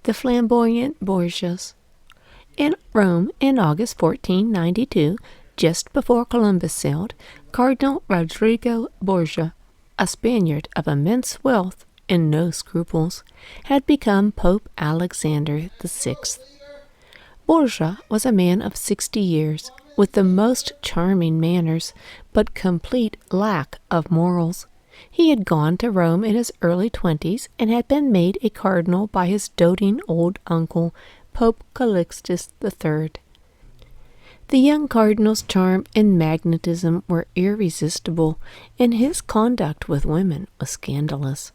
the flamboyant Borgias. In Rome, in August 1492, just before Columbus sailed, Cardinal Rodrigo Borgia, a Spaniard of immense wealth and no scruples, had become Pope Alexander VI. Borgia was a man of 60 years, with the most charming manners, but complete lack of morals. He had gone to Rome in his early 20s and had been made a cardinal by his doting old uncle, Pope Calixtus III. The young cardinal's charm and magnetism were irresistible, and his conduct with women was scandalous.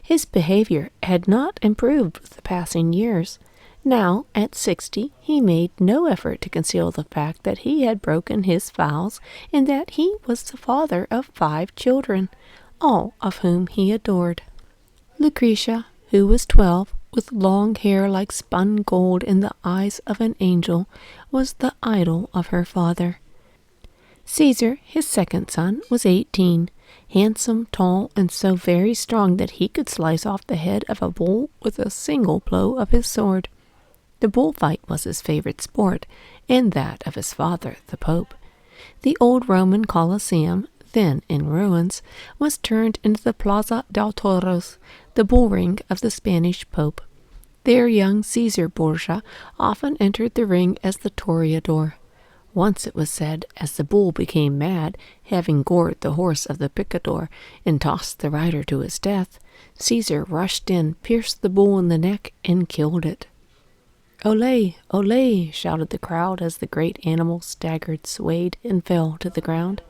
His behavior had not improved with the passing years. Now, at 60, he made no effort to conceal the fact that he had broken his vows and that he was the father of 5 children, all of whom he adored. Lucretia, who was 12, with long hair like spun gold in the eyes of an angel, was the idol of her father. Caesar, his second son, was 18, handsome, tall, and so very strong that he could slice off the head of a bull with a single blow of his sword. The bullfight was his favorite sport, and that of his father, the Pope. The old Roman Colosseum, then in ruins, was turned into the Plaza del Toros, the bullring of the Spanish Pope. There young Caesar Borgia often entered the ring as the toreador. Once it was said, as the bull became mad, having gored the horse of the picador and tossed the rider to his death, Caesar rushed in, pierced the bull in the neck, and killed it. "Olé, olé!" shouted the crowd as the great animal staggered, swayed, and fell to the ground.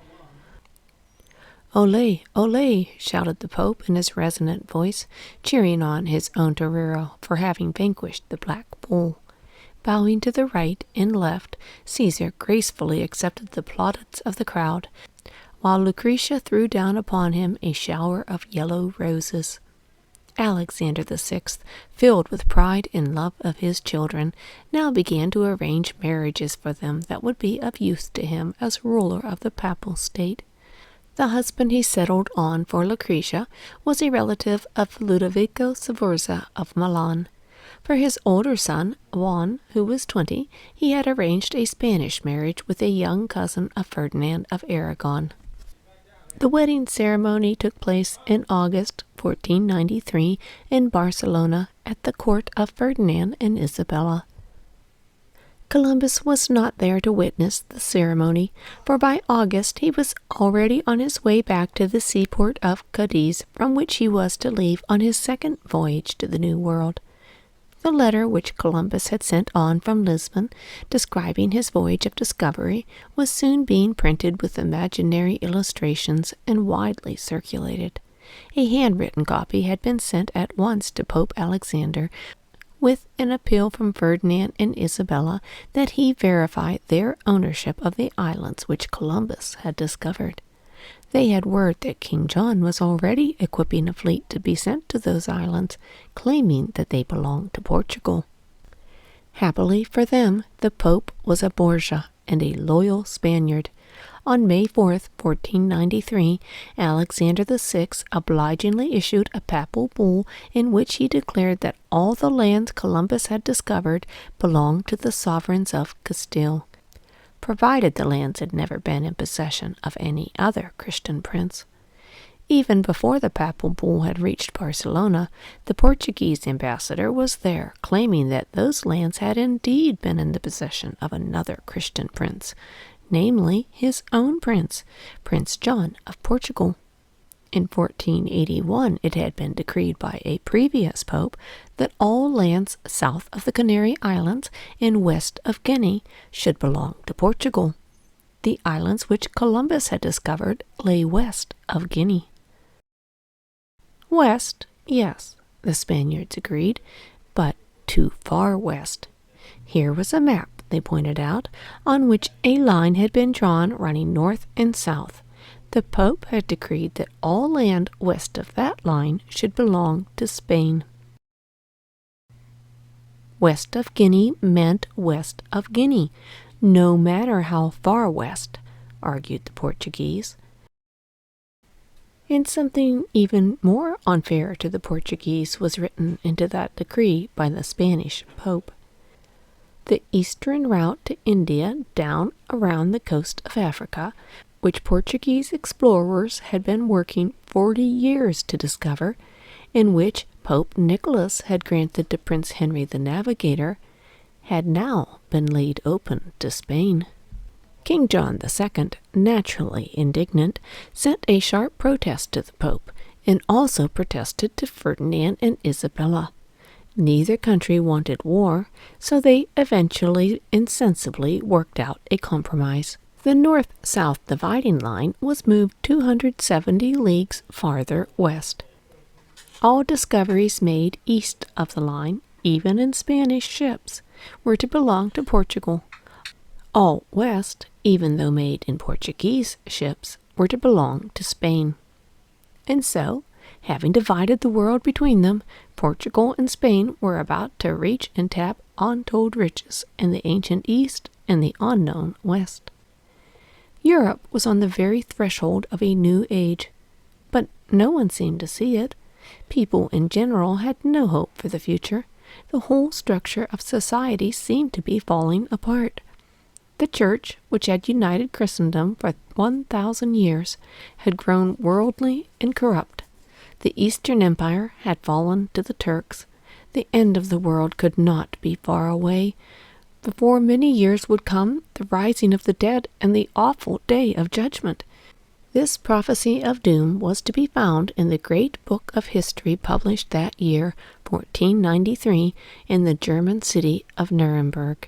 "Olé, olé!" shouted the Pope in his resonant voice, cheering on his own torero for having vanquished the black bull. Bowing to the right and left, Caesar gracefully accepted the plaudits of the crowd, while Lucretia threw down upon him a shower of yellow roses. Alexander VI, filled with pride and love of his children, now began to arrange marriages for them that would be of use to him as ruler of the papal state. The husband he settled on for Lucretia was a relative of Ludovico Sforza of Milan. For his older son, Juan, who was 20, he had arranged a Spanish marriage with a young cousin of Ferdinand of Aragon. The wedding ceremony took place in August 1493 in Barcelona at the court of Ferdinand and Isabella. Columbus was not there to witness the ceremony, for by August he was already on his way back to the seaport of Cadiz, from which he was to leave on his second voyage to the New World. The letter which Columbus had sent on from Lisbon, describing his voyage of discovery, was soon being printed with imaginary illustrations and widely circulated. A handwritten copy had been sent at once to Pope Alexander, with an appeal from Ferdinand and Isabella that he verify their ownership of the islands which Columbus had discovered. They had word that King John was already equipping a fleet to be sent to those islands, claiming that they belonged to Portugal. Happily for them, the Pope was a Borgia and a loyal Spaniard. On May 4th, 1493, Alexander VI obligingly issued a papal bull in which he declared that all the lands Columbus had discovered belonged to the sovereigns of Castile, provided the lands had never been in possession of any other Christian prince. Even before the papal bull had reached Barcelona, the Portuguese ambassador was there, claiming that those lands had indeed been in the possession of another Christian prince, namely his own prince, Prince John of Portugal. In 1481 it had been decreed by a previous pope that all lands south of the Canary Islands and west of Guinea should belong to Portugal. The islands which Columbus had discovered lay west of Guinea. West, yes, the Spaniards agreed, but too far west. Here was a map, they pointed out, on which a line had been drawn running north and south. The Pope had decreed that all land west of that line should belong to Spain. West of Guinea meant west of Guinea, no matter how far west, argued the Portuguese. And something even more unfair to the Portuguese was written into that decree by the Spanish Pope. The eastern route to India down around the coast of Africa, which Portuguese explorers had been working 40 years to discover, and which Pope Nicholas had granted to Prince Henry the Navigator, had now been laid open to Spain. King John II, naturally indignant, sent a sharp protest to the Pope, and also protested to Ferdinand and Isabella. Neither country wanted war, so they eventually insensibly worked out a compromise. The north-south dividing line was moved 270 leagues farther west. All discoveries made east of the line, even in Spanish ships, were to belong to Portugal. All west, even though made in Portuguese ships, were to belong to Spain. And so, having divided the world between them, Portugal and Spain were about to reach and tap untold riches in the ancient East and the unknown West. Europe was on the very threshold of a new age, but no one seemed to see it. People in general had no hope for the future. The whole structure of society seemed to be falling apart. The Church, which had united Christendom for 1,000 years, had grown worldly and corrupt. The Eastern Empire had fallen to the Turks. The end of the world could not be far away. Before many years would come the rising of the dead and the awful day of judgment. This prophecy of doom was to be found in the great book of history published that year, 1493, in the German city of Nuremberg,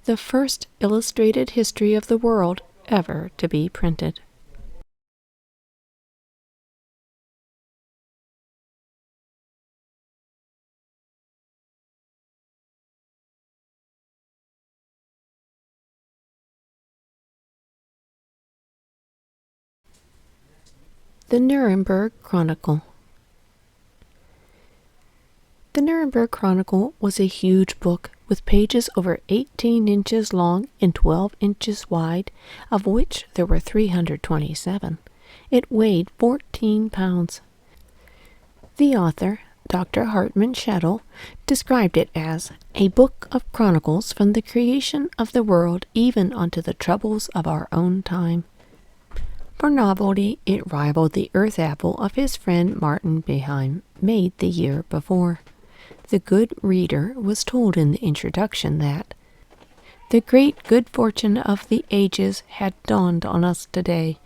the first illustrated history of the world ever to be printed. The Nuremberg Chronicle. The Nuremberg Chronicle was a huge book with pages over 18 inches long and 12 inches wide, of which there were 327. It weighed 14 pounds. The author, Dr. Hartmann Schettel, described it as a book of chronicles from the creation of the world even unto the troubles of our own time. For novelty, it rivaled the Earth Apple of his friend Martin Beheim, made the year before. The good reader was told in the introduction that the great good fortune of the ages had dawned on us today.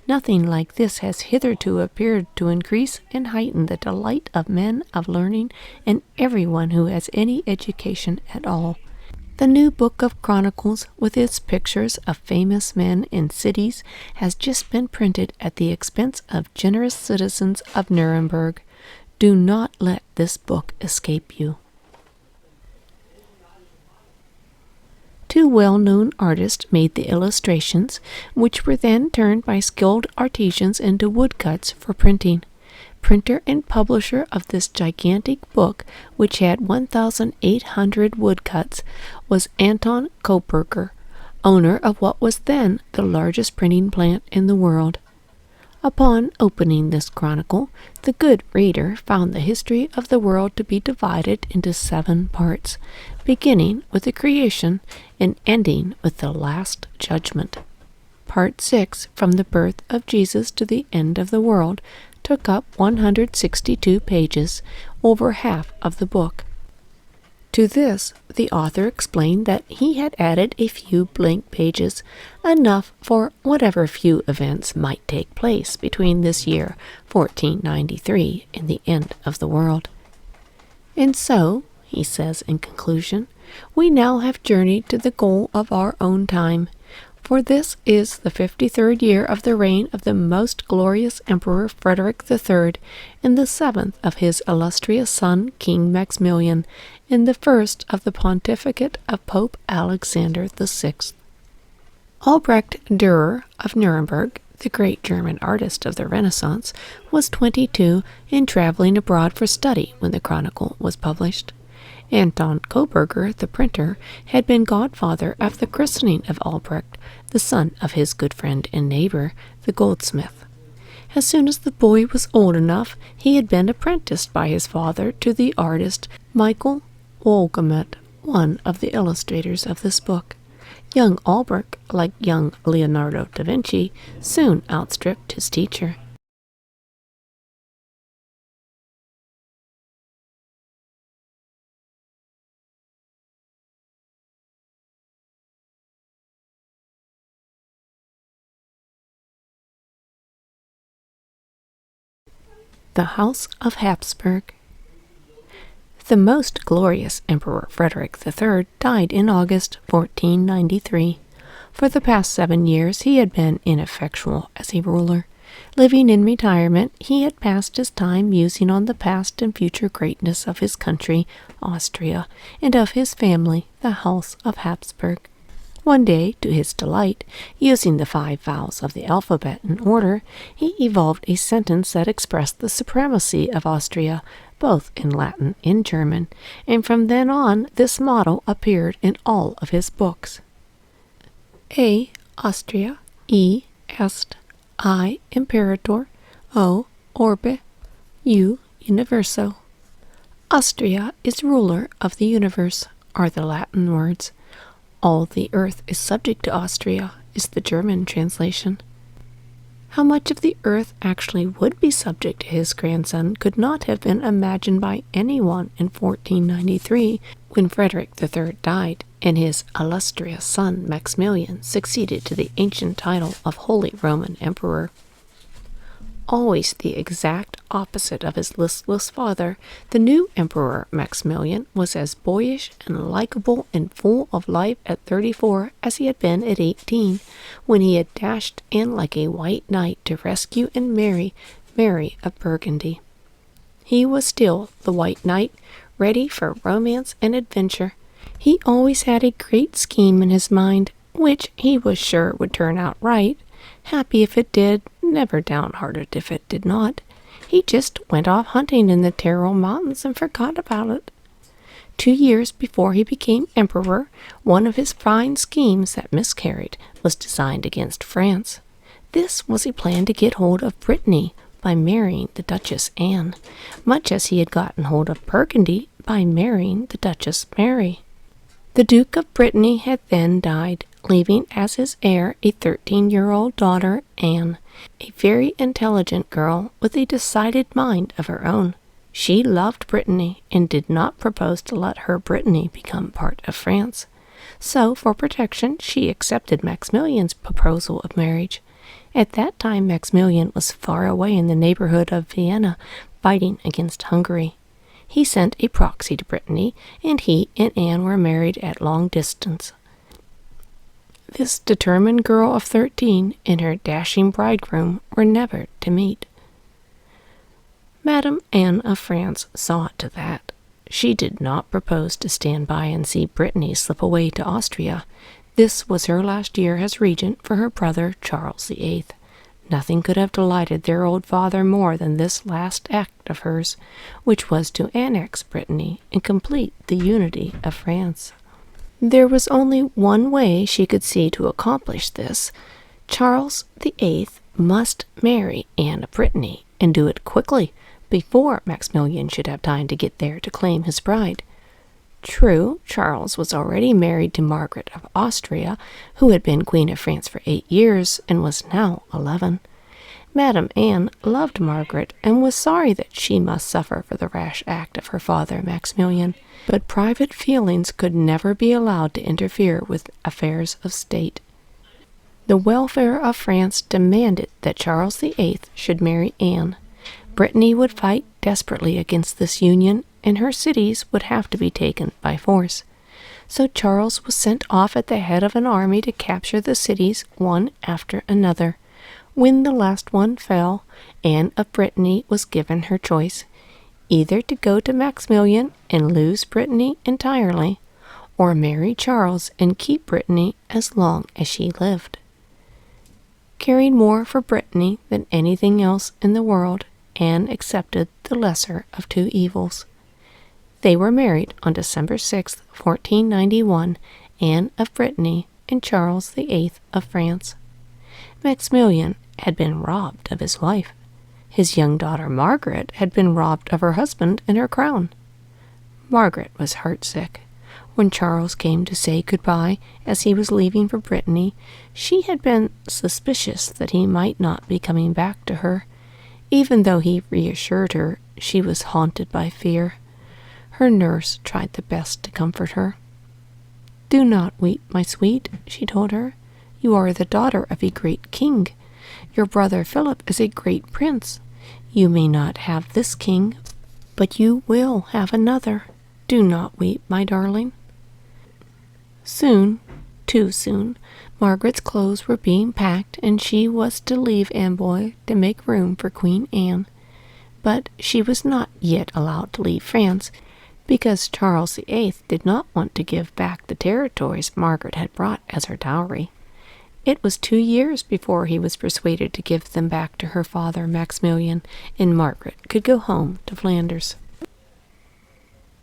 Nothing like this has hitherto appeared to increase and heighten the delight of men of learning and everyone who has any education at all. The new book of Chronicles, with its pictures of famous men and cities, has just been printed at the expense of generous citizens of Nuremberg. Do not let this book escape you. Two well-known artists made the illustrations, which were then turned by skilled artisans into woodcuts for printing. Printer and publisher of this gigantic book, which had 1,800 woodcuts, was Anton Koperger, owner of what was then the largest printing plant in the world. Upon opening this chronicle, the good reader found the history of the world to be divided into 7 parts, beginning with the creation and ending with the last judgment. Part 6, from the birth of Jesus to the end of the world, took up 162 pages, over half of the book. To this, the author explained that he had added a few blank pages, enough for whatever few events might take place between this year, 1493, and the end of the world. And so, he says in conclusion, we now have journeyed to the goal of our own time, for this is the 53rd year of the reign of the most glorious Emperor Frederick III, and the 7th of his illustrious son King Maximilian, and the 1st of the pontificate of Pope Alexander VI. Albrecht Dürer of Nuremberg, the great German artist of the Renaissance, was 22 and traveling abroad for study when the chronicle was published. Anton Koperger, the printer, had been godfather of the christening of Albrecht, the son of his good friend and neighbor, the goldsmith. As soon as the boy was old enough, he had been apprenticed by his father to the artist Michael Wolgemuth, one of the illustrators of this book. Young Albrecht, like young Leonardo da Vinci, soon outstripped his teacher. The House of Hapsburg. The most glorious Emperor Frederick III died in August 1493. For the past 7 years he had been ineffectual as a ruler. Living in retirement, he had passed his time musing on the past and future greatness of his country, Austria, and of his family, the House of Hapsburg. One day, to his delight, using the 5 vowels of the alphabet in order, he evolved a sentence that expressed the supremacy of Austria, both in Latin and German, and from then on this motto appeared in all of his books. A. Austria, E. Est, I. Imperator, O. Orbe, U. Universo. Austria is ruler of the universe, are the Latin words. All the earth is subject to Austria, is the German translation. How much of the earth actually would be subject to his grandson could not have been imagined by anyone in 1493 when Frederick III died, and his illustrious son Maximilian succeeded to the ancient title of Holy Roman Emperor. Always the exact opposite of his listless father, the new Emperor Maximilian was as boyish and likable and full of life at 34 as he had been at 18, when he had dashed in like a white knight to rescue and marry Mary of Burgundy. He was still the white knight, ready for romance and adventure. He always had a great scheme in his mind, which he was sure would turn out right. Happy if it did, never downhearted if it did not. He just went off hunting in the Tyrol Mountains and forgot about it. 2 years before he became emperor, one of his fine schemes that miscarried was designed against France. This was a plan to get hold of Brittany by marrying the Duchess Anne, much as he had gotten hold of Burgundy by marrying the Duchess Mary. The Duke of Brittany had then died, leaving as his heir a 13-year-old daughter, Anne, a very intelligent girl with a decided mind of her own. She loved Brittany and did not propose to let her Brittany become part of France. So, for protection, she accepted Maximilian's proposal of marriage. At that time, Maximilian was far away in the neighborhood of Vienna, fighting against Hungary. He sent a proxy to Brittany, and he and Anne were married at long distance. This determined girl of 13 and her dashing bridegroom were never to meet. Madame Anne of France saw to that. She did not propose to stand by and see Brittany slip away to Austria. This was her last year as regent for her brother Charles VIII. Nothing could have delighted their old father more than this last act of hers, which was to annex Brittany and complete the unity of France. There was only one way she could see to accomplish this. Charles VIII must marry Anne of Brittany, and do it quickly, before Maximilian should have time to get there to claim his bride. True, Charles was already married to Margaret of Austria, who had been Queen of France for 8 years and was now 11. Madame Anne loved Margaret and was sorry that she must suffer for the rash act of her father Maximilian, but private feelings could never be allowed to interfere with affairs of state. The welfare of France demanded that Charles VIII should marry Anne. Brittany would fight desperately against this union, and her cities would have to be taken by force. So Charles was sent off at the head of an army to capture the cities one after another. When the last one fell, Anne of Brittany was given her choice, either to go to Maximilian and lose Brittany entirely, or marry Charles and keep Brittany as long as she lived. Caring more for Brittany than anything else in the world, Anne accepted the lesser of 2 evils. They were married on December 6, 1491, Anne of Brittany and Charles VIII of France. Maximilian had been robbed of his wife. His young daughter Margaret had been robbed of her husband and her crown. Margaret was heartsick. When Charles came to say goodbye as he was leaving for Brittany, she had been suspicious that he might not be coming back to her. Even though he reassured her, she was haunted by fear. Her nurse tried the best to comfort her. "Do not weep, my sweet," she told her. "You are the daughter of a great king. Your brother Philip is a great prince. You may not have this king, but you will have another. Do not weep, my darling." Soon, too soon, Margaret's clothes were being packed, and she was to leave Amboise to make room for Queen Anne. But she was not yet allowed to leave France, because Charles VIII did not want to give back the territories Margaret had brought as her dowry. It was 2 years before he was persuaded to give them back to her father Maximilian, and Margaret could go home to Flanders.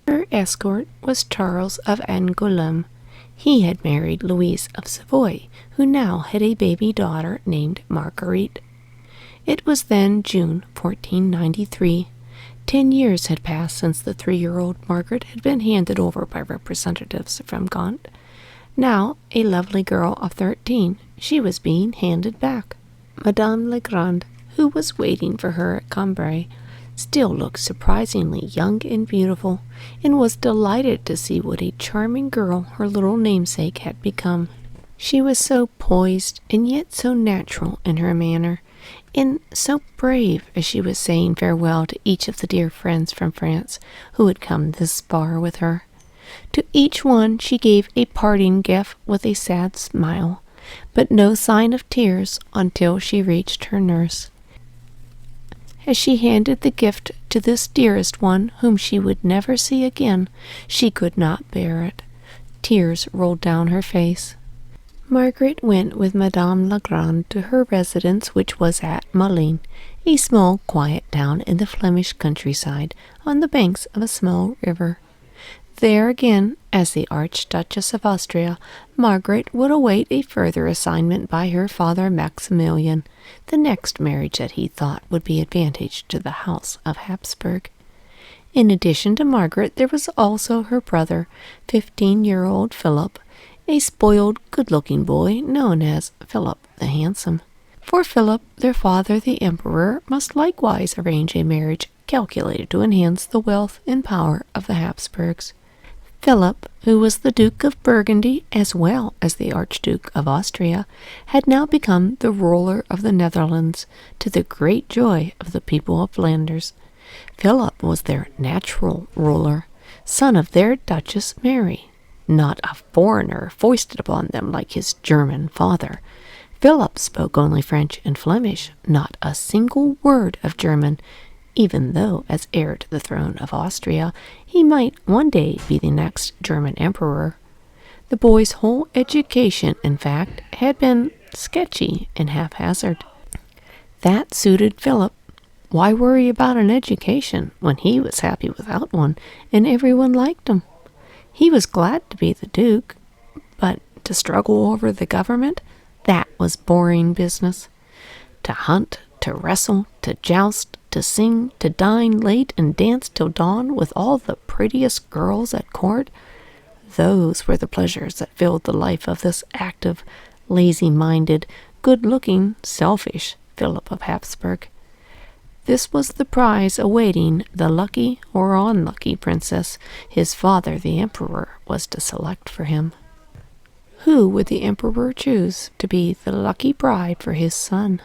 Her escort was Charles of Angoulême. He had married Louise of Savoy, who now had a baby daughter named Marguerite. It was then June 1493. 10 years had passed since the 3-year-old Margaret had been handed over by representatives from Gaunt. Now, a lovely girl of 13, she was being handed back. Madame Legrand, who was waiting for her at Cambrai, still looked surprisingly young and beautiful, and was delighted to see what a charming girl her little namesake had become. She was so poised and yet so natural in her manner, and so brave as she was saying farewell to each of the dear friends from France who had come this far with her. To each one she gave a parting gift with a sad smile, but no sign of tears until she reached her nurse. As she handed the gift to this dearest one, whom she would never see again, she could not bear it. Tears rolled down her face. Margaret went with Madame Legrand to her residence, which was at Malines, a small, quiet town in the Flemish countryside, on the banks of a small river. There again, as the Archduchess of Austria, Margaret would await a further assignment by her father Maximilian, the next marriage that he thought would be advantage to the house of Hapsburg. In addition to Margaret, there was also her brother, 15-year-old Philip, a spoiled, good-looking boy known as Philip the Handsome. For Philip, their father, the Emperor, must likewise arrange a marriage calculated to enhance the wealth and power of the Hapsburgs. Philip, who was the Duke of Burgundy as well as the Archduke of Austria, had now become the ruler of the Netherlands, to the great joy of the people of Flanders. Philip was their natural ruler, son of their Duchess Mary, not a foreigner foisted upon them like his German father. Philip spoke only French and Flemish, not a single word of German, even though, as heir to the throne of Austria, he might one day be the next German emperor. The boy's whole education, in fact, had been sketchy and haphazard. That suited Philip. Why worry about an education when he was happy without one, and everyone liked him? He was glad to be the Duke, but to struggle over the government, that was boring business. To hunt, to wrestle, to joust, to sing, to dine late and dance till dawn with all the prettiest girls at court, those were the pleasures that filled the life of this active, lazy-minded, good-looking, selfish Philip of Hapsburg. This was the prize awaiting the lucky or unlucky princess his father, the Emperor, was to select for him. Who would the Emperor choose to be the lucky bride for his son?